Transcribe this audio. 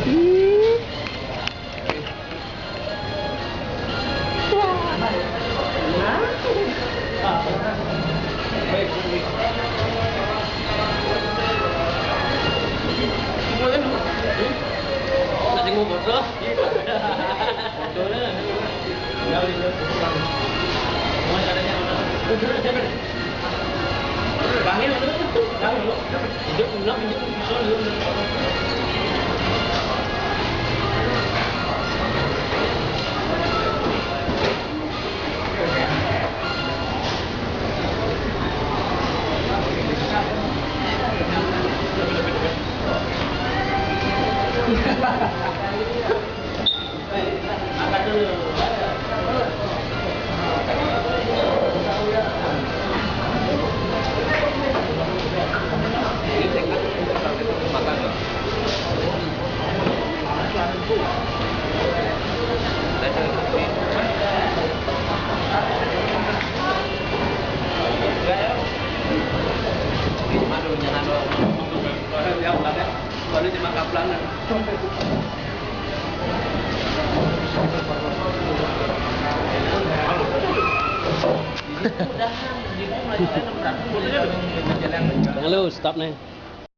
Mua bột đó. Bangin dulu. Hidup belum hidup soalnya. Angkat dulu. Baru cuma kaplangan. Halo, stop nih.